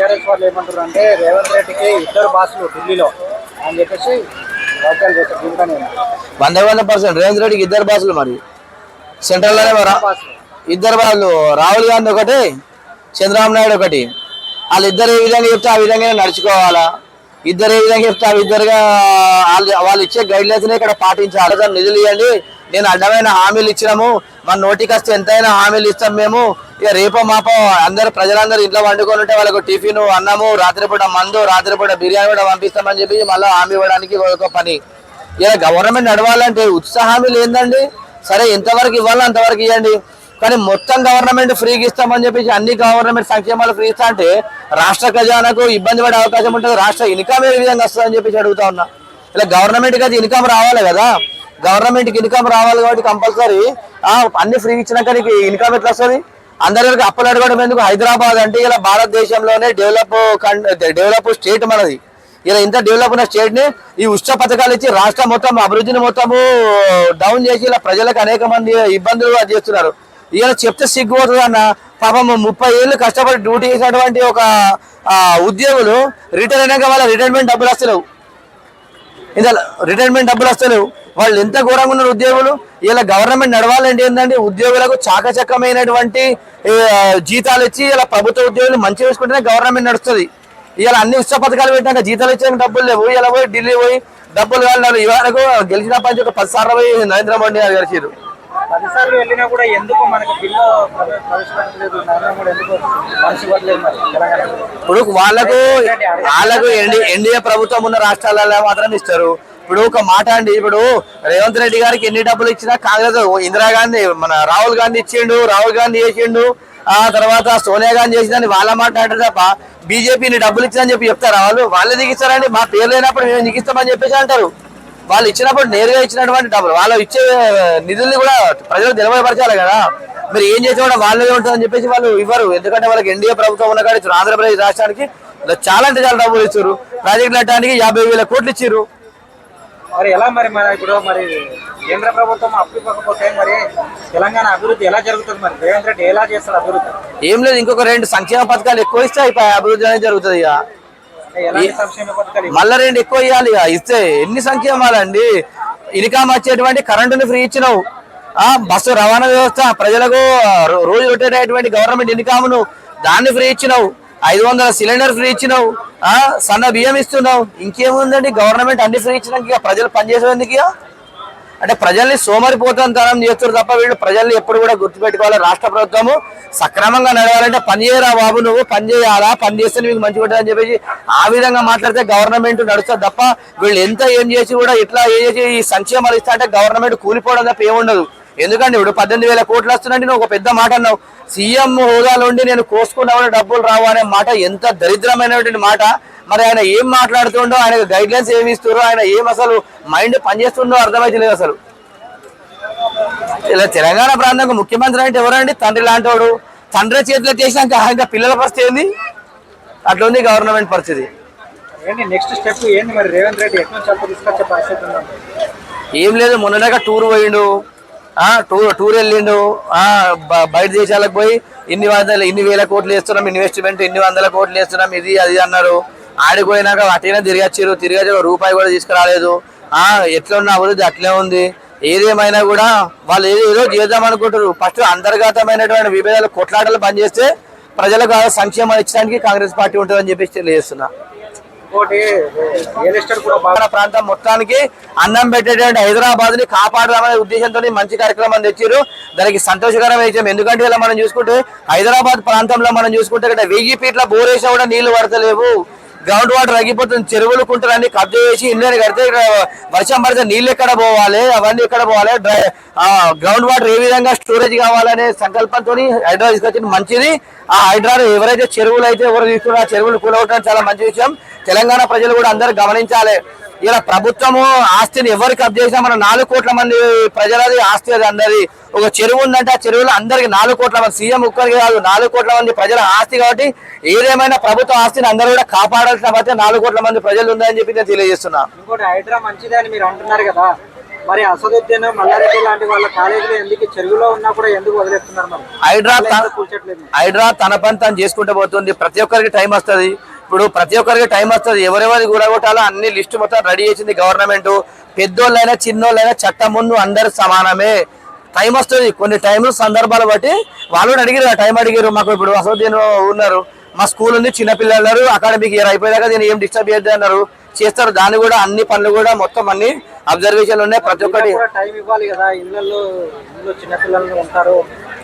TRS వాళ్ళు ఏమంటారు అంటే రేవంత్ రెడ్డికి ఇద్దరు బాసులు ఢిల్లీలో అని చెప్పేసి వాక్యాలు చేస్తారు. దీనికని 100% రేవంత్ రెడ్డికి ఇద్దరు బాసులు. మరి సెంట్రల్ లోనే ఇద్దరు బాసులు, రాహుల్ గాంధీ ఒకటి, చంద్రబాబు నాయుడు ఒకటి. వాళ్ళిద్దరు ఏ విధంగా చెప్తే ఆ విధంగా నడుచుకోవాలా. ఇద్దరు ఏ విధంగా చెప్తే ఆ విధంగా వాళ్ళు ఇచ్చే గైడ్ లైన్స్ ఇక్కడ పాటించాలి. నిధులు ఇవ్వండి, నేను అడ్డమైన హామీలు ఇచ్చినాము, మన నోటికి వస్తే ఎంతైనా హామీలు ఇస్తాం మేము, ఇక రేపో మాపో అందరు ప్రజలందరూ ఇంట్లో వండుకొని ఉంటే వాళ్ళకు టిఫిన్, అన్నము, రాత్రిపూట మందు, రాత్రిపూట బిర్యానీ కూడా పంపిస్తామని చెప్పి మళ్ళీ హామీ ఇవ్వడానికి ఒక పని. ఇలా గవర్నమెంట్ నడవాలంటే ఉత్సాహామీ లేదండి. సరే ఎంతవరకు ఇవ్వాలో అంతవరకు ఇవ్వండి, కానీ మొత్తం గవర్నమెంట్ ఫ్రీగా ఇస్తామని చెప్పేసి అన్ని గవర్నమెంట్ సంక్షేమాలు ఫ్రీ ఇస్తా అంటే రాష్ట్ర ఖజానాకు ఇబ్బంది పడే అవకాశం ఉంటుంది. రాష్ట్ర ఇన్కమ్ ఏ విధంగా వస్తుందని చెప్పేసి అడుగుతా ఉన్నా. ఇలా గవర్నమెంట్కి అది ఇన్కమ్ రావాలి కదా, గవర్నమెంట్కి ఇన్కమ్ రావాలి కాబట్టి కంపల్సరీ అన్ని ఫ్రీ ఇచ్చినాక నీకు ఇన్కమ్ ఎట్లా వస్తుంది? అందరికి అప్పులు అడగడం ఎందుకు? హైదరాబాద్ అంటే ఇలా భారతదేశంలోనే డెవలప్ స్టేట్ మనది. ఇలా ఇంత డెవలప్ ఉన్న స్టేట్ ని ఈ ఉచిత పథకాలు ఇచ్చి రాష్ట్రం మొత్తం అభివృద్ధిని మొత్తము డౌన్ చేసి ఇలా ప్రజలకు అనేక మంది ఇబ్బందులు చేస్తున్నారు. ఇలా చెప్తే సిగ్గుపోతుంది అన్న. పాపం 30 ఏళ్ళు కష్టపడి డ్యూటీ చేసినటువంటి ఒక ఉద్యోగులు రిటైర్ అయినాక వాళ్ళ రిటైర్మెంట్ డబ్బులు వస్తలేవు. ఇంత రిటైర్మెంట్ డబ్బులు వస్తలేవు. వాళ్ళు ఎంత ఘోరంగా ఉన్నారు ఉద్యోగులు. ఇలా గవర్నమెంట్ నడవాలంటే ఏంటంటే ఉద్యోగులకు చాకచక్యమైనటువంటి జీతాలు ఇచ్చి ఇలా ప్రభుత్వ ఉద్యోగులు మంచి వేసుకుంటేనే గవర్నమెంట్ నడుస్తుంది. ఇలా అన్ని ఉచిత పథకాలు పెట్టాక జీతాలు ఇచ్చే డబ్బులు లేవు. ఇలా పోయి ఢిల్లీ పోయి డబ్బులు కావాలి. ఇవాళకు గెలిచిన పని ఒక 10 సార్లు పోయి నరేంద్ర మోడీ గారు గెలిచారు. 10 సార్లు వెళ్ళినా కూడా ఎందుకు మనకి బిల్లు ప్రవేశపెట్టలేదు, ఎందుకు మనసు ఇవ్వట్లేదు మరి తెలంగాణ? ఇప్పుడు వాళ్ళకు ఎన్డీఏ ప్రభుత్వం ఉన్న రాష్ట్రాలలో మాత్రం ఇస్తారు. ఇప్పుడు ఒక మాట అండి, ఇప్పుడు రేవంత్ రెడ్డి గారికి ఎన్ని డబ్బులు ఇచ్చినా కాంగ్రెస్, ఇందిరాగాంధీ, మన రాహుల్ గాంధీ ఇచ్చిండు, రాహుల్ గాంధీ చేసిండు, ఆ తర్వాత సోనియా గాంధీ చేసిందని వాళ్ళ మాట్లాడారు తప్ప బీజేపీని డబ్బులు ఇచ్చిందని చెప్పి చెప్తారా? వాళ్ళే దిగిస్తారండి. మా పేరు లేనప్పుడు మేము దిగిస్తామని చెప్పేసి అంటారు. వాళ్ళు ఇచ్చినప్పుడు నేరుగా ఇచ్చినటువంటి డబ్బులు వాళ్ళు ఇచ్చే నిధుల్ని కూడా ప్రజలకు తెలియపరచాలి కదా. మీరు ఏం చేసి కూడా వాళ్ళే ఉంటుందని చెప్పేసి వాళ్ళు ఇవ్వరు. ఎందుకంటే వాళ్ళకి ఎన్డీఏ ప్రభుత్వం ఉన్న కానీ ఆంధ్రప్రదేశ్ రాష్ట్రానికి చాలా అంటే చాలా డబ్బులు ఇచ్చారు. ప్రాజెక్ట్ కట్టడానికి 50,000 కోట్లు ఇచ్చారు. మరి ఎలా మరి ఇప్పుడు మరి కేంద్ర ప్రభుత్వం అప్పు ఇవ్వకపోతే మరి తెలంగాణ అభివృద్ధి ఎలా జరుగుతుంది? మరి రేవంత్ రెడ్డి ఎలా చేస్తారు అభివృద్ధి? ఏం లేదు, ఇంకొక 2 సంక్షేమ పథకాలు ఎక్కువ ఇస్తే అభివృద్ధి అనేది జరుగుతుంది. ఇక మళ్ళా 2 ఎక్కువ ఇవ్వాలి. ఇస్తే ఎన్ని సంక్షేమాలండి? ఇన్కమ్ వచ్చేటువంటి కరెంటుని ఫ్రీ ఇచ్చినావు, బస్సు రవాణా వ్యవస్థ ప్రజలకు రోజు పెట్టేటటువంటి గవర్నమెంట్ ఇన్కమ్ను దాన్ని ఫ్రీ ఇచ్చినావు, 500 సిలిండర్ ఫ్రీ ఇచ్చినావు, సన్న బియ్యం ఇస్తున్నావు. ఇంకేముందండి? గవర్నమెంట్ అన్ని ఫ్రీ ఇచ్చినాక ఇక ప్రజలు పనిచేసేందుకు ఇక అంటే ప్రజల్ని సోమరిపోతనం చేస్తారు తప్ప వీళ్ళు ప్రజల్ని ఎప్పుడు కూడా గుర్తుపెట్టుకోవాలి. రాష్ట్ర ప్రభుత్వము సక్రమంగా నడవాలంటే పని చేయరా బాబు, నువ్వు పని చేయాలా, పని చేస్తే మీకు మంచిగా ఉంటుంది అని చెప్పేసి ఆ విధంగా మాట్లాడితే గవర్నమెంట్ నడుస్తుంది తప్ప వీళ్ళు ఎంత ఏం చేసి కూడా ఇట్లా ఏం చేసి ఈ సంక్షేమాలు ఇస్తా అంటే గవర్నమెంట్ కూలిపోవడం తప్ప ఏముండదు. ఎందుకంటే ఇప్పుడు 18,000 కోట్లు వస్తుందంటే నువ్వు ఒక పెద్ద మాట అన్నావు. సీఎం హోదాలో ఉండి నేను కోసుకున్నామని డబ్బులు రావు అనే మాట ఎంత దరిద్రమైనటువంటి మాట. మరి ఆయన ఏం మాట్లాడుతుండో, ఆయన గైడ్ లైన్స్ ఏమి ఇస్తారో, ఆయన ఏం అసలు మైండ్ పనిచేస్తుండో అర్థమైతే లేదు అసలు. ఇలా తెలంగాణ ప్రాంతానికి ముఖ్యమంత్రి అంటే ఎవరండి? తండ్రి లాంటివాడు. తండ్రి చేతిలో చేసినాక ఇంకా పిల్లల పరిస్థితి ఏంది? అట్లా ఉంది గవర్నమెంట్ పరిస్థితి. నెక్స్ట్ స్టెప్ ఏంది మరి? రేవంత్ రెడ్డి ఎక్కడి నుంచి తీసుకొచ్చే పరిస్థితి ఉందా? ఏం లేదు, మొన్నదాకా టూర్ పోయిండు, టూర్ వెళ్ళిండు, బయట దేశాలకు పోయి ఇన్ని వేల కోట్లు వేస్తున్నాం ఇన్వెస్ట్మెంట్, ఇన్ని 100 కోట్లు వేస్తున్నాం, ఇది అది అన్నారు. ఆడిపోయినాక అట్లనే తిరిగొచ్చి రూపాయి కూడా తీసుకురాలేదు. ఎట్లా ఉన్న అభివృద్ధి అట్లే ఉంది. ఏదేమైనా కూడా వాళ్ళు ఏదో చేద్దాం అనుకుంటారు. ఫస్ట్ అంతర్గతమైనటువంటి విభేదాలు కొట్లాటలు బంద్ చేస్తే ప్రజలకు సంక్షేమాలు ఇచ్చడానికి కాంగ్రెస్ పార్టీ ఉంటుందని చెప్పేసి తెలియజేస్తున్నా. ప్రాంతం మొత్తానికి అన్నం పెట్టేటువంటి హైదరాబాద్ ని కాపాడదామనే ఉద్దేశంతో మంచి కార్యక్రమం తెచ్చారు. దానికి సంతోషకరమైన విషయం. ఎందుకంటే ఇలా మనం చూసుకుంటే హైదరాబాద్ ప్రాంతంలో మనం చూసుకుంటే 1000 ఫీట్ల బోర్ వేసినా కూడా నీళ్లు పడతలేవు. గ్రౌండ్ వాటర్ తగ్గిపోతుంది. చెరువులు కుంటలన్నీ కబ్జా చేసి ఇళ్ళని కడితే వర్షం పడితే నీళ్ళు ఎక్కడ పోవాలి, అవన్నీ ఎక్కడ పోవాలి, గ్రౌండ్ వాటర్ ఏ విధంగా స్టోరేజ్ కావాలనే సంకల్పంతో హైడ్రా తీసుకొచ్చింది. మంచిది. ఆ హైడ్రాలు ఎవరైతే చెరువులు అయితే ఎవరు తీసుకున్నా ఆ చెరువులు కూలవటం చాలా మంచి విషయం. తెలంగాణ ప్రజలు కూడా అందరూ గమనించాలి. ఇలా ప్రభుత్వము ఆస్తిని ఎవరికి కబ్జా చేసినా మన 4 కోట్ల మంది ప్రజలది ఆస్తి, అది అందరి. ఒక చెరువు ఉందంటే ఆ చెరువులో అందరికి 4 కోట్ల మంది, సీఎం ఒక్కరికి కాదు 4 కోట్ల మంది ప్రజల ఆస్తి. కాబట్టి ఏదేమైనా ప్రభుత్వ ఆస్తిని అందరూ కూడా కాపాడాల్సిన బాధ్యత 4 కోట్ల మంది ప్రజలు ఉందని చెప్పి నేను తెలియజేస్తున్నా. ఇంకోటి హైడ్రా మంచిదే అని మీరు అంటున్నారు కదా, మరి అసదుద్దీన్ మల్లారెడ్డి లాంటి వాళ్ళ కాలేజీలో ఎందుకు చెరువులో ఉన్నా కూడా ఎందుకు వదిలేస్తున్నారు మరి? కూర్చోట్లేదు. హైడ్రా తన పని తను చేసుకుంటూ పోతుంది. ప్రతి ఒక్కరికి టైం వస్తుంది. ఇప్పుడు ప్రతి ఒక్కరికి టైం వస్తుంది. ఎవరెవరి గురగొట్టాలో అన్ని లిస్ట్ మొత్తం రెడీ చేసింది గవర్నమెంట్. పెద్దోళ్ళైనా చిన్నోళ్ళైనా చట్టం ముందు అందరు సమానమే. టైం వస్తుంది. కొన్ని టైంలు సందర్భాలు బట్టి వాళ్ళు అడిగారు, టైం అడిగారు. మాకు ఇప్పుడు అసదుద్దీన్ ఉన్నారు, మా స్కూల్ ఉంది, చిన్నపిల్లలు ఉన్నారు, అకాడమిక్ ఇయర్ అయిపోయాక దీన్ని ఏం డిస్టర్బ్ చేయద్దు అన్నారు. చేస్తారు. దాన్ని కూడా అన్ని పనులు కూడా మొత్తం అన్ని అబ్జర్వేషన్లు ఉన్నాయి. ప్రతి ఒక్కటి టైం ఇవ్వాలి కదా. ఇళ్ళల్లో చిన్నపిల్లలు ఉంటారు,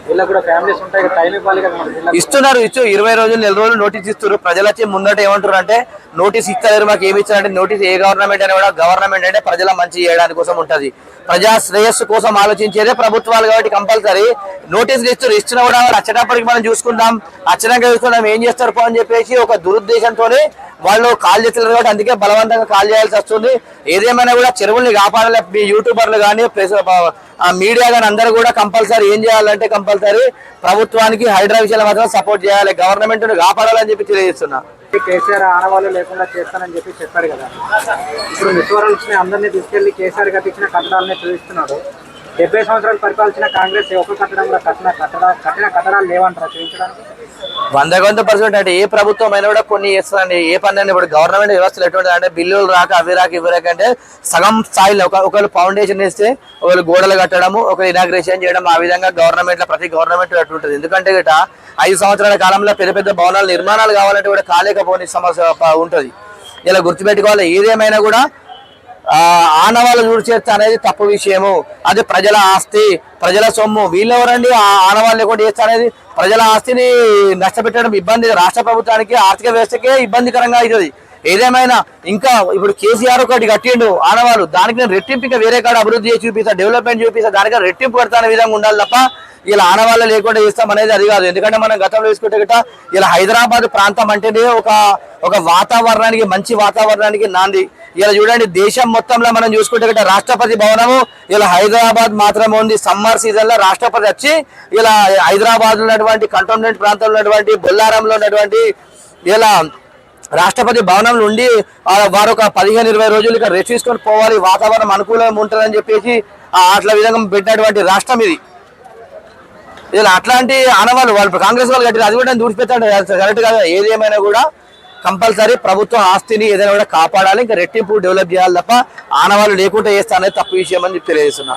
వీళ్ళకి కూడా ఫ్యామిలీస్ ఉంటాయి, టైం ఇవ్వాలి కదా. ఇస్తున్నారు. 20 రోజులు, 4 రోజులు నోటీస్ ఇస్తారు. ప్రజలు వచ్చి ముందట ఏమంటారు అంటే నోటీస్ ఇస్తారు, మాకు ఏమి ఇచ్చారంటే నోటీస్ ఏ గవర్నమెంట్ అయినా కూడా గవర్నమెంట్ అంటే ప్రజల మంచి చేయడానికి కోసం ఉంటది. ప్రజా శ్రేయస్సు కోసం ఆలోచించేదే ప్రభుత్వాలు కాబట్టి కంపల్సరీ నోటీసులు ఇస్తారు. ఇచ్చినా కూడా వచ్చేటప్పటికి మనం చూసుకుందాం, వచ్చినాక చూసుకుందాం ఏం చేస్తారు అని చెప్పేసి ఒక దురుద్దేశంతో వాళ్ళు కాల్ చేస్తారు కాబట్టి అందుకే బలవంతంగా కాల్ చేయాల్సి వస్తుంది. ఏదేమైనా కూడా చెరువుల్ని కాపాడాలి. మీ యూట్యూబర్లు కానీ మీడియా కానీ అందరూ కూడా కంపల్సరీ ఏం చేయాలంటే కంపల్సరీ ప్రభుత్వానికి హైడ్రా విషయాలు మాత్రం సపోర్ట్ చేయాలి, గవర్నమెంట్ కాపాడాలని చెప్పి తెలియజేస్తున్నా. కేసీఆర్ ఆనవాళ్ళు లేకుండా చేస్తానని చెప్పి చెప్పాడు కదా. ఇప్పుడు మిత్వరాలు వచ్చిన అందరినీ తీసుకెళ్లి కేసీఆర్ కట్టించిన కట్టడాలనే చూపిస్తున్నాడు. 70 సంవత్సరాలు పరిపాలించిన కాంగ్రెస్ ఒక కట్టడం కూడా కట్టిన కట్టడాలు లేవంటారా చూపించడానికి? 100% అంటే ఏ ప్రభుత్వం అయినా కూడా కొన్ని చేస్తుందండి. ఏ పని అయినా ఇప్పుడు గవర్నమెంట్ వ్యవస్థలు ఎటువంటి అంటే బిల్లులు రాక అవి రాక ఇవి రాక అంటే సగం స్థాయిలో ఒకళ్ళు ఫౌండేషన్ వేస్తే ఒకళ్ళు గోడలు కట్టడము, ఒకళ్ళు ఇనాగ్రేషన్ చేయడం, ఆ విధంగా గవర్నమెంట్ లో ప్రతి గవర్నమెంట్ అట్లుంటుంది. ఎందుకంటే గిట 5 సంవత్సరాల కాలంలో పెద్ద పెద్ద భవనాలు నిర్మాణాలు కావాలంటే కూడా కాలేకపోని సమస్య ఉంటుంది. ఇలా గుర్తుపెట్టుకోవాలి. ఏదేమైనా కూడా ఆనవాళ్ళు చూడ్చేస్తే అనేది తప్పు విషయము. అది ప్రజల ఆస్తి, ప్రజల సొమ్ము. వీళ్ళెవరండి ఆనవాళ్ళు లేకుండా చేస్తే అనేది ప్రజల ఆస్తిని నష్టపెట్టడం ఇబ్బంది. రాష్ట్ర ప్రభుత్వానికి ఆర్థిక వ్యవస్థకే ఇబ్బందికరంగా అవుతుంది. ఏదేమైనా ఇంకా ఇప్పుడు కేసీఆర్ ఒకటి కట్టిండు ఆనవాళ్ళు, దానికి నేను రెట్టింపు ఇంకా వేరే కాడ అభివృద్ధి చేసి చూపిస్తా, డెవలప్మెంట్ చూపిస్తా, దానికి రెట్టింపు కడతానే విధంగా ఉండాలి తప్ప ఇలా ఆనవాళ్ళు లేకుండా చేస్తాం అనేది అది కాదు. ఎందుకంటే మనం గతంలో చూసుకుంటే గిట్ట ఇలా హైదరాబాద్ ప్రాంతం అంటేనే ఒక వాతావరణానికి, మంచి వాతావరణానికి నాంది. ఇలా చూడండి దేశం మొత్తంలో మనం చూసుకుంటే గిట్ట రాష్ట్రపతి భవనము ఇలా హైదరాబాద్ మాత్రమే ఉంది. సమ్మర్ సీజన్ లో రాష్ట్రపతి వచ్చి ఇలా హైదరాబాద్ లో ఉన్నటువంటి కంటోన్మెంట్ ప్రాంతంలో ఉన్నటువంటి బొల్లారంలో ఉన్నటువంటి ఇలా రాష్ట్రపతి భవనంలో ఉండి వారు ఒక 15-20 రోజులు ఇక్కడ రెస్ట్ తీసుకొని పోవాలి, వాతావరణం అనుకూలంగా ఉంటుందని చెప్పేసి అట్లా విధంగా పెట్టినటువంటి రాష్ట్రం ఇది. ఇలా అట్లాంటి ఆనవాళ్ళు వాళ్ళు కాంగ్రెస్ వాళ్ళు కట్టిన అది కూడా దూడిపెట్టాడు కరెక్ట్ కాదు. ఏదేమైనా కూడా కంపల్సరీ ప్రభుత్వం ఆస్తిని ఏదైనా కూడా కాపాడాలి, ఇంకా రెట్టింపు డెవలప్ చేయాలి తప్ప ఆనవాళ్ళు లేకుండా చేస్తా అనేది తప్పు విషయం అని తెలియజేస్తున్నా.